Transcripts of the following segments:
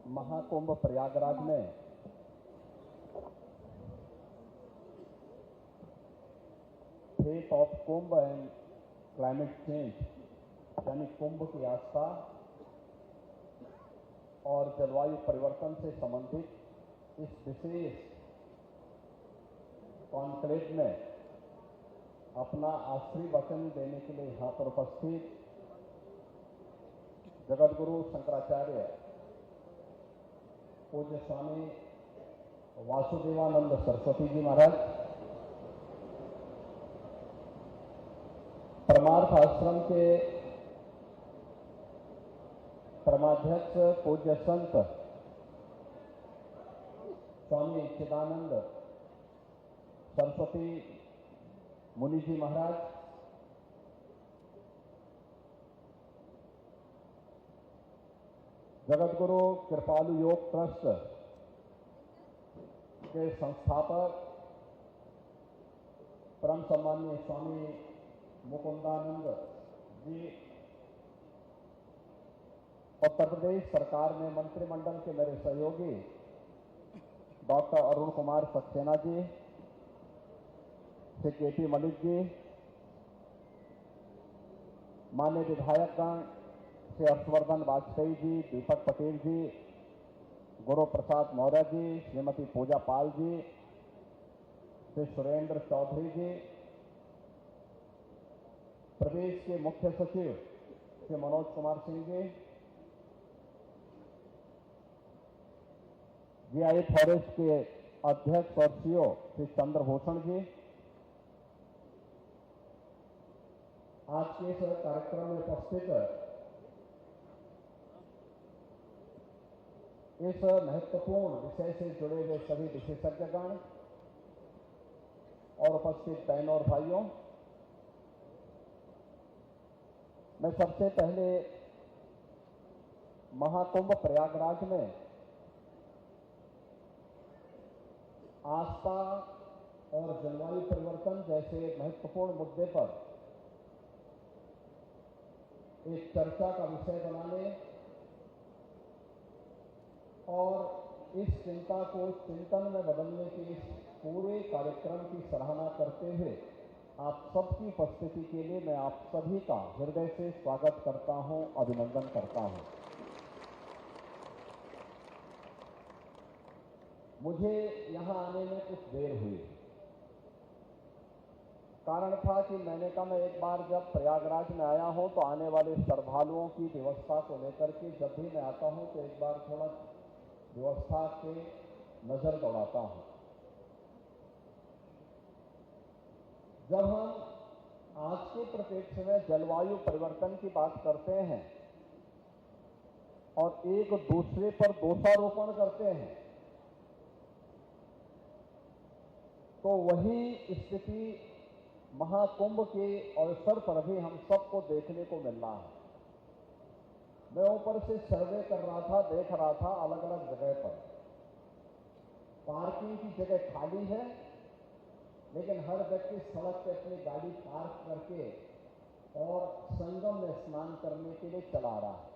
महाकुंभ प्रयागराज में faith of Kumbh and climate change यानी कुंभ की आस्था और जलवायु परिवर्तन से संबंधित इस विशेष कॉन्क्लेव में अपना आखिरी वचन देने के लिए यहां पर उपस्थित जगतगुरु शंकराचार्य पूज्य स्वामी वासुदेवानंद सरस्वती जी महाराज, परमार्थ आश्रम के परमाध्यक्ष पूज्य संत स्वामी चिदानंद सरस्वती मुनि जी महाराज, जगतगुरु कृपालु योग ट्रस्ट के संस्थापक परम सम्माननीय स्वामी मुकुंदानंद जी, उत्तर प्रदेश सरकार में मंत्रिमंडल के मेरे सहयोगी डॉक्टर अरुण कुमार सक्सेना जी, श्री केपी मलिक जी, माननीय विधायकगण श्री हर्षवर्धन वाजपेयी जी, दीपक पटेल जी, गुरु प्रसाद मौर्य जी, श्रीमती पूजा पाल जी, श्री सुरेंद्र चौधरी जी, प्रदेश के मुख्य सचिव श्री मनोज कुमार सिंह जी, जीआई फॉरेस्ट के अध्यक्ष और सीओ श्री चंद्रभूषण जी, आज के इस कार्यक्रम में उपस्थित इस महत्वपूर्ण विषय से जुड़े हुए सभी विशेषज्ञगण और उपस्थित बहनों और भाइयों, मैं सबसे पहले महाकुंभ प्रयागराज में आस्था और जलवायु परिवर्तन जैसे महत्वपूर्ण मुद्दे पर एक चर्चा का विषय बनाने और इस चिंता को चिंतन में बदलने के इस पूरे कार्यक्रम की सराहना करते हुए आप सबकी उपस्थिति के लिए मैं आप सभी का हृदय से स्वागत करता हूं, अभिनंदन करता हूं। मुझे यहां आने में कुछ देर हुई। कारण था कि मैंने कहा मैं एक बार जब प्रयागराज में आया हूं तो आने वाले श्रद्धालुओं की व्यवस्था को लेकर के जब भी मैं आता हूं तो एक बार थोड़ा व्यवस्था पे नजर दौड़ाता हूं। जब हम आज के परिप्रेक्ष्य में जलवायु परिवर्तन की बात करते हैं और एक दूसरे पर दोषारोपण करते हैं तो वही स्थिति महाकुंभ के अवसर पर भी हम सबको देखने को मिल रहा है। मैं ऊपर से सर्वे कर रहा था, देख रहा था अलग अलग जगह पर पार्किंग की जगह खाली है, लेकिन हर व्यक्ति सड़क पे अपनी गाड़ी पार्क करके और संगम में स्नान करने के लिए चला रहा है।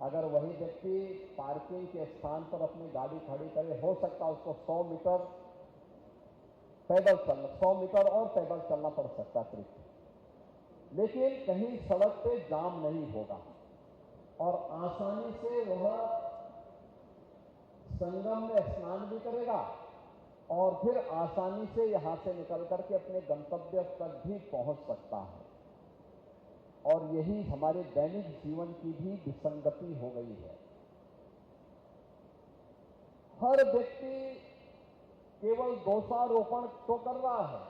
अगर वही व्यक्ति पार्किंग के स्थान पर अपनी गाड़ी खड़ी करे, हो सकता है उसको 100 मीटर पैदल चलना, 100 मीटर और पैदल चलना पड़ सकता है, लेकिन कहीं सड़क पे जाम नहीं होगा और आसानी से वह संगम में स्नान भी करेगा और फिर आसानी से यहां से निकल करके अपने गंतव्य तक भी पहुंच सकता है। और यही हमारे दैनिक जीवन की भी विसंगति हो गई है। हर व्यक्ति केवल दोषारोपण तो कर रहा है,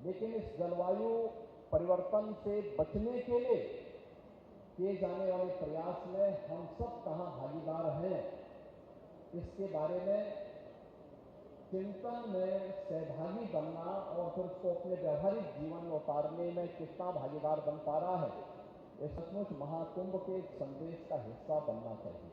लेकिन इस जलवायु परिवर्तन से बचने के लिए किए जाने वाले प्रयास में हम सब कहां भागीदार हैं, इसके बारे में चिंतन में सहभागी बनना और फिर उसको अपने व्यवहारिक जीवन में उतारने में कितना भागीदार बन पा रहा है, ये सचमुच महाकुंभ के संदेश का हिस्सा बनना चाहिए।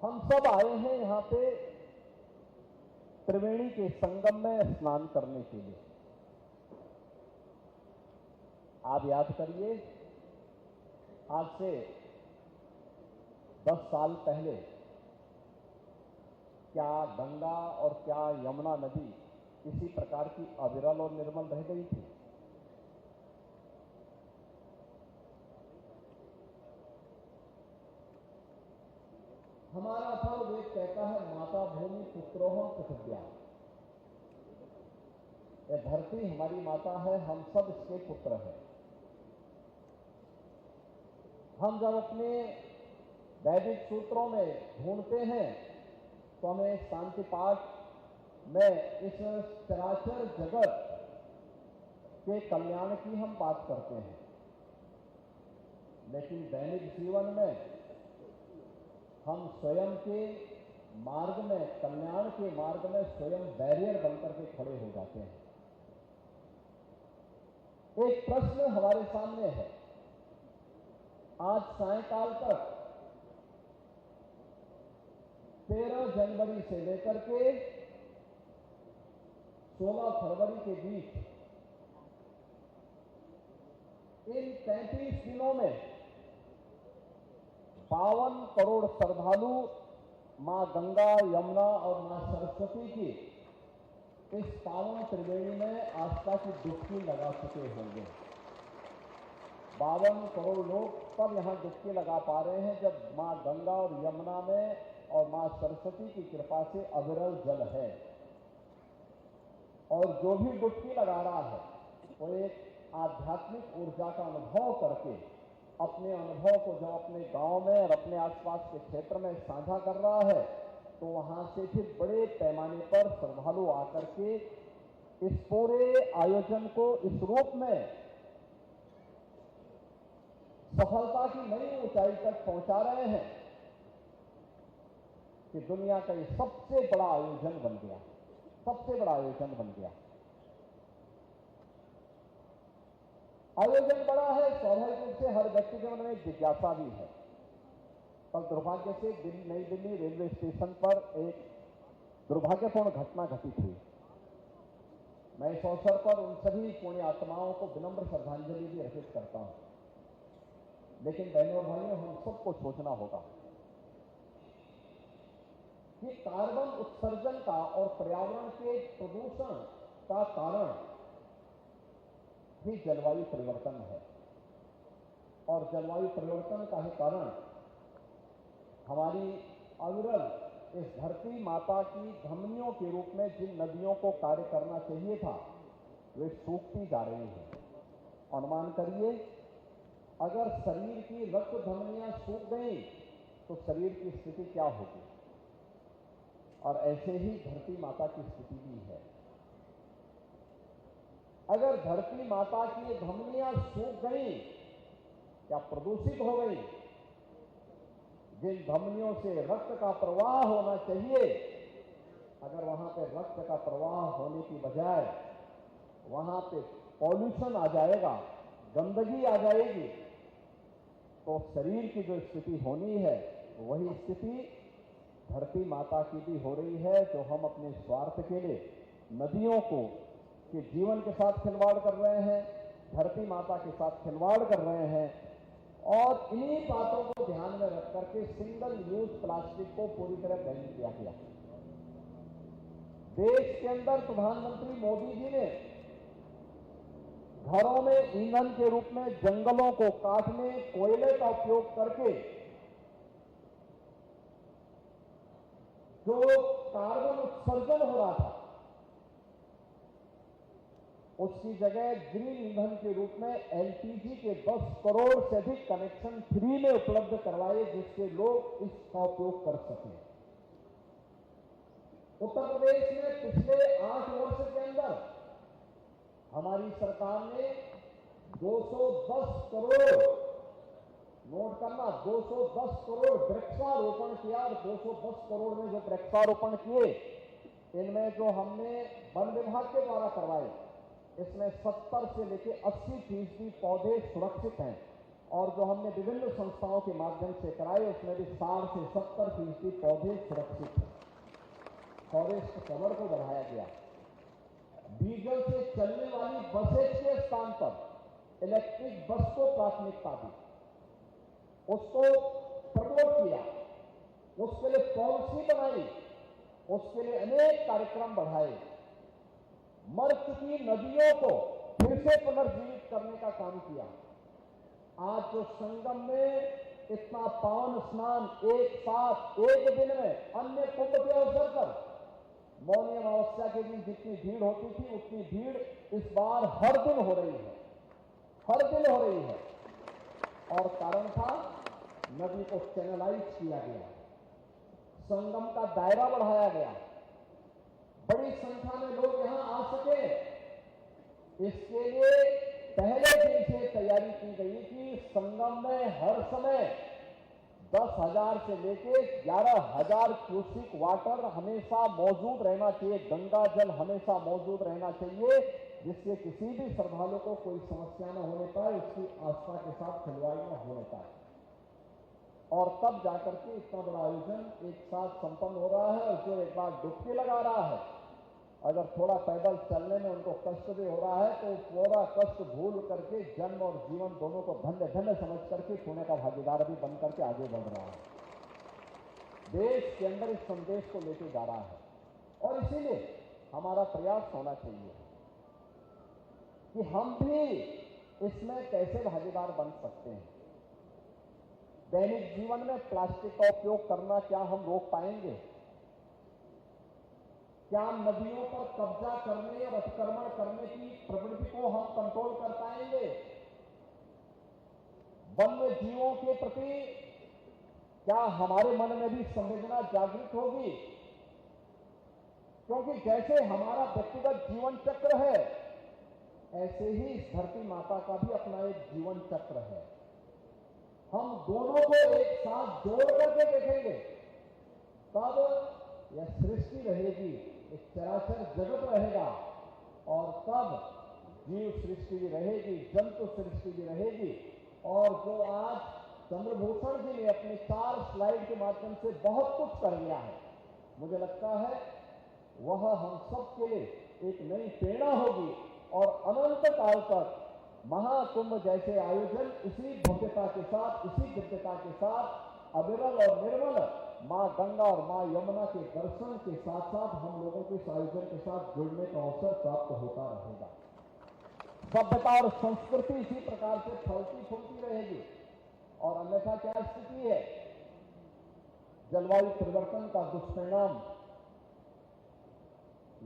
हम सब आए हैं यहां पे त्रिवेणी के संगम में स्नान करने के लिए। आप याद करिए, आज से 10 साल पहले क्या गंगा और क्या यमुना नदी इसी प्रकार की अविरल और निर्मल रह गई थी? हमारा अथर्ववेद कहता है, माता भूमि पुत्रोह पृथिव्या। यह धरती हमारी माता है, हम सब इसके पुत्र हैं। हम जब अपने वैदिक सूत्रों में ढूंढते हैं तो हमें शांति पाठ में इस चराचर जगत के कल्याण की हम बात करते हैं, लेकिन दैनिक जीवन में हम स्वयं के मार्ग में, कल्याण के मार्ग में स्वयं बैरियर बनकर के खड़े हो जाते हैं। एक प्रश्न हमारे सामने है। आज सायंकाल तक 13 जनवरी से लेकर के 16 फरवरी के बीच इन 33 दिनों में 52 करोड़ श्रद्धालु मां गंगा, यमुना और मां सरस्वती की इस पावन त्रिवेणी में आस्था की डुबकी लगा चुके होंगे। 52 करोड़ लोग तब यहां डुबकी लगा पा रहे हैं जब मां गंगा और यमुना में और मां सरस्वती की कृपा से अविरल जल है। और जो भी डुबकी लगा रहा है वो एक आध्यात्मिक ऊर्जा का अनुभव करके अपने अनुभव को जब अपने गांव में और अपने आसपास के क्षेत्र में साझा कर रहा है तो वहां से फिर बड़े पैमाने पर श्रद्धालु आकर के इस पूरे आयोजन को इस रूप में सफलता की नई ऊंचाई तक पहुंचा रहे हैं कि दुनिया का ये सबसे बड़ा आयोजन बन गया, सबसे बड़ा आयोजन बन गया। आयोजन बड़ा है, स्वाभाविक रूप से हर व्यक्ति के मन में एक जिज्ञासा भी है। कल दुर्भाग्य से नई दिल्ली रेलवे स्टेशन पर एक दुर्भाग्यपूर्ण घटना घटित हुई। मैं इस अवसर पर उन सभी पुण्य आत्माओं को विनम्र श्रद्धांजलि भी अर्पित करता हूं, लेकिन बहनों और भाइयों, हम सबको सोचना होगा कि कार्बन उत्सर्जन का और पर्यावरण के प्रदूषण का कारण भी जलवायु परिवर्तन है। और जलवायु परिवर्तन का ही कारण हमारी अविरल इस धरती माता की धमनियों के रूप में जिन नदियों को कार्य करना चाहिए था वे सूखती जा रही हैं। अनुमान करिए, अगर शरीर की रक्त धमनियां सूख गई तो शरीर की स्थिति क्या होगी? और ऐसे ही धरती माता की स्थिति भी है। अगर धरती माता की धमनियां सूख गई या प्रदूषित हो गई, जिन धमनियों से रक्त का प्रवाह होना चाहिए, अगर वहां पे रक्त का प्रवाह होने की बजाय वहां पे पॉल्यूशन आ जाएगा, गंदगी आ जाएगी, तो शरीर की जो स्थिति होनी है वही स्थिति धरती माता की भी हो रही है, जो हम अपने स्वार्थ के लिए नदियों को के जीवन के साथ खिलवाड़ कर रहे हैं, धरती माता के साथ खिलवाड़ कर रहे हैं। और इन्हीं बातों को ध्यान में रख करके सिंगल यूज प्लास्टिक को पूरी तरह बैन किया गया। देश के अंदर प्रधानमंत्री मोदी जी ने घरों में ईंधन के रूप में जंगलों को काटने, कोयले का उपयोग करके जो कार्बन उत्सर्जन हो रहा था उसकी जगह ग्रीन ईंधन के रूप में एलपीजी के 10 करोड़ से अधिक कनेक्शन फ्री में उपलब्ध करवाए, जिससे लोग इसका उपयोग कर सकें। उत्तर प्रदेश में पिछले 8 वर्ष के अंदर हमारी सरकार ने 210 करोड़, नोट करना, 210 करोड़ वृक्षारोपण किया। और 210 करोड़ में जो वृक्षारोपण किए, इनमें जो हमने वन विभाग के द्वारा करवाए, इसमें 70 से लेकर 80% पौधे सुरक्षित हैं। और जो हमने विभिन्न संस्थाओं के माध्यम से कराए, उसमें भी 60 से 70% पौधे सुरक्षित हैं। फॉरेस्ट कवर को बढ़ाया गया। डीजल से चलने वाली बसेज के स्थान पर इलेक्ट्रिक बस को प्राथमिकता दी, उसको प्रमोट किया, उसके लिए पॉलिसी बनाई, उसके लिए अनेक कार्यक्रम बढ़ाए, मर चुकी नदियों को फिर से पुनर्जीवित करने का काम किया। आज जो संगम में इतना पावन स्नान एक साथ एक दिन में अन्य कुंभ के अवसर पर मौनी अमावस्या के दिन जितनी भीड़ होती थी उतनी भीड़ इस बार हर दिन हो रही है, हर दिन हो रही है। और कारण था नदी को चैनलाइज किया गया, संगम का दायरा बढ़ाया गया, बड़ी संख्या में लोग यहां आ सके। इसके लिए पहले दिन से तैयारी की गई कि संगम में हर समय 10,000 से लेकर 11,000 क्यूसिक वाटर हमेशा मौजूद रहना चाहिए, गंगा जल हमेशा मौजूद रहना चाहिए, जिससे किसी भी श्रद्धालु को कोई समस्या न होने पाए, उसकी आस्था के साथ खिलवाड़ न होने पाए। और तब जाकर के इतना बड़ा आयोजन एक साथ संपन्न हो रहा है। और जो एक बार डुबकी लगा रहा है, अगर थोड़ा पैदल चलने में उनको कष्ट भी हो रहा है तो पूरा कष्ट भूल करके जन्म और जीवन दोनों को धन्य धन्य समझ करके पुण्य का भागीदार भी बन करके आगे बढ़ रहा है। देश के अंदर इस संदेश को लेके जा रहा है और इसीलिए हमारा प्रयास होना चाहिए कि हम भी इसमें कैसे भागीदार बन सकते हैं। दैनिक जीवन में प्लास्टिक का उपयोग करना क्या हम रोक पाएंगे? क्या नदियों पर कब्जा करने और अतिक्रमण करने की प्रवृत्ति को हम कंट्रोल कर पाएंगे? वन्य जीवों के प्रति क्या हमारे मन में भी संवेदना जागृत होगी? क्योंकि जैसे हमारा व्यक्तिगत जीवन चक्र है, ऐसे ही इस धरती माता का भी अपना एक जीवन चक्र है। हम दोनों को एक साथ जोड़ करके देखेंगे तब यह सृष्टि रहेगी, एक चराचर जगत रहेगा और तब जीव सृष्टि भी रहेगी, जंतु सृष्टि भी रहेगी। और जो आज चंद्रभूषण जी ने अपनी 4 स्लाइड के माध्यम से बहुत कुछ कर लिया है, मुझे लगता है वह हम सब के लिए एक नई प्रेरणा होगी और अनंत काल तक महाकुंभ जैसे आयोजन इसी भव्यता के साथ, इसी दिव्यता के साथ अविरल और निर्मल मां गंगा और मां यमुना के दर्शन के साथ साथ हम लोगों के इस आयोजन के साथ जुड़ने का अवसर प्राप्त होता रहेगा। सभ्यता और संस्कृति इसी प्रकार से फलती फूलती रहेगी। और अन्यथा क्या स्थिति है? जलवायु परिवर्तन का दुष्परिणाम,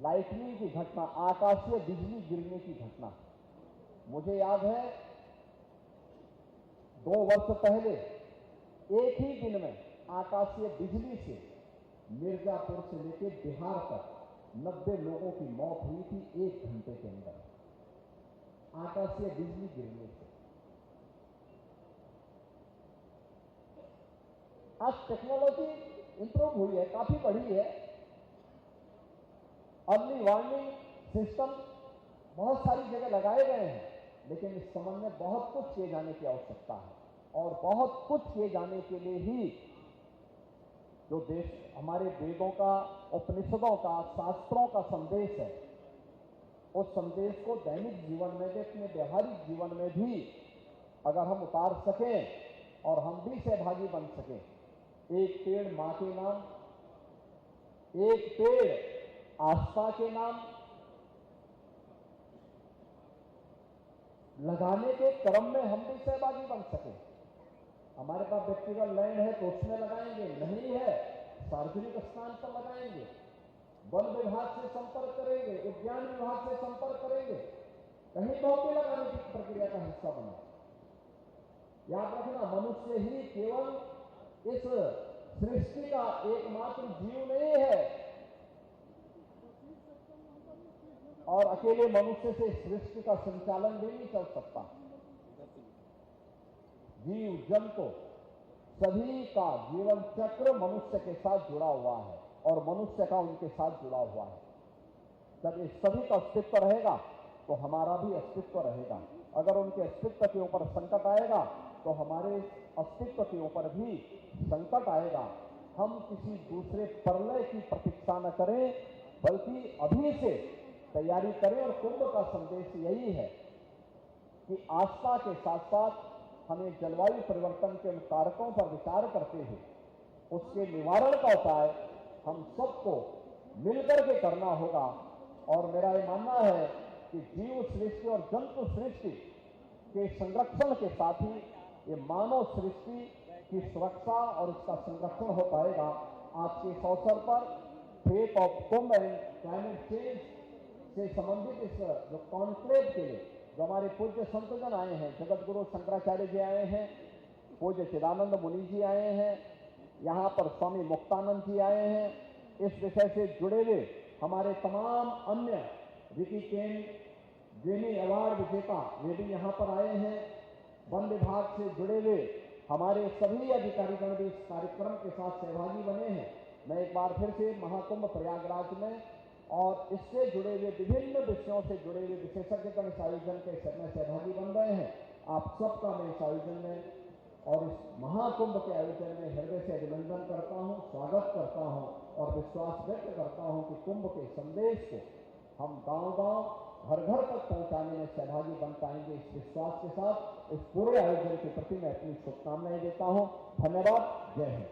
लाइटनिंग की घटना, आकाशीय बिजली गिरने की घटना। मुझे याद है 2 वर्ष पहले एक ही दिन में आकाशीय बिजली से मिर्जापुर से लेकर बिहार तक 90 लोगों की मौत हुई थी 1 घंटे के अंदर, आकाशीय बिजली गिरने से। आज टेक्नोलॉजी इंप्रूव हुई है, काफी बढ़ी है, अर्ली वार्निंग सिस्टम बहुत सारी जगह लगाए गए हैं, लेकिन इस संबंध में बहुत कुछ किए जाने की आवश्यकता है। और बहुत कुछ किए जाने के लिए ही जो देश हमारे वेदों का, उपनिषदों का, शास्त्रों का संदेश है, उस संदेश को दैनिक जीवन में भी, अपने व्यवहारिक जीवन में भी अगर हम उतार सकें और हम भी सहभागी बन सकें। एक पेड़ मां के नाम, एक पेड़ आस्था के नाम लगाने के क्रम में हम भी सहभागी बन सकें। हमारे पास व्यक्तिगत लैंड है तो उसमें लगाएंगे, नहीं है सार्वजनिक स्थान पर लगाएंगे, वन विभाग से संपर्क करेंगे, उद्यान विभाग से संपर्क करेंगे, कहीं पौधे लगाने की प्रक्रिया का हिस्सा बना। याद रखना, मनुष्य ही केवल इस सृष्टि का एकमात्र जीव नहीं है और अकेले मनुष्य से सृष्टि का संचालन भी नहीं चल सकता। जीव जंतु सभी का जीवन चक्र मनुष्य के साथ जुड़ा हुआ है और मनुष्य का उनके साथ जुड़ा हुआ है। जब इस सभी का अस्तित्व रहेगा तो हमारा भी अस्तित्व रहेगा। अगर उनके अस्तित्व के ऊपर संकट आएगा तो हमारे अस्तित्व के ऊपर भी संकट आएगा। हम किसी दूसरे प्रलय की प्रतीक्षा न करें, बल्कि अभी से तैयारी करें। और कुंभ का संदेश यही है कि आस्था के साथ साथ हमें जलवायु परिवर्तन के उन कारकों पर विचार करते हुए उसके निवारण का उपाय हम सबको मिलकर के करना होगा। और मेरा ये मानना है कि जीव सृष्टि और जंतु सृष्टि के संरक्षण के साथ ही ये मानव सृष्टि की सुरक्षा और उसका संरक्षण हो पाएगा। आज के इस अवसर पर faith of Kumbh and climate change से संबंधित इस जो कॉन्क्लेव के लिए जो हमारे पूज्य संतजन आए हैं, जगत गुरु शंकराचार्य जी आए हैं, पूज्य चिदानंद मुनि जी आए हैं, यहाँ पर स्वामी मुक्तानंद जी आए हैं, इस विषय से जुड़े हुए हमारे तमाम अन्य विकी केन जेनी अवार्ड विजेता वे भी यहाँ पर आए हैं। वन विभाग से जुड़े हुए हमारे सभी अधिकारीगण भी इस कार्यक्रम के साथ सहभागी बने हैं। मैं एक बार फिर से महाकुंभ प्रयागराज में और इससे जुड़े हुए विभिन्न विषयों से जुड़े हुए विशेषज्ञगण इस आयोजन के में सहभागी बन रहे हैं। आप सबका मैं इस आयोजन में और इस महाकुंभ के आयोजन में हृदय से अभिनंदन करता हूं, स्वागत करता हूं और विश्वास व्यक्त करता हूं कि कुंभ के संदेश को हम गांव-गांव, घर-घर तक पहुंचाने में सहभागी बन पाएंगे। इस विश्वास के साथ इस पूरे आयोजन के प्रति मैं अपनी शुभकामनाएं देता हूं। धन्यवाद। जय हिंद।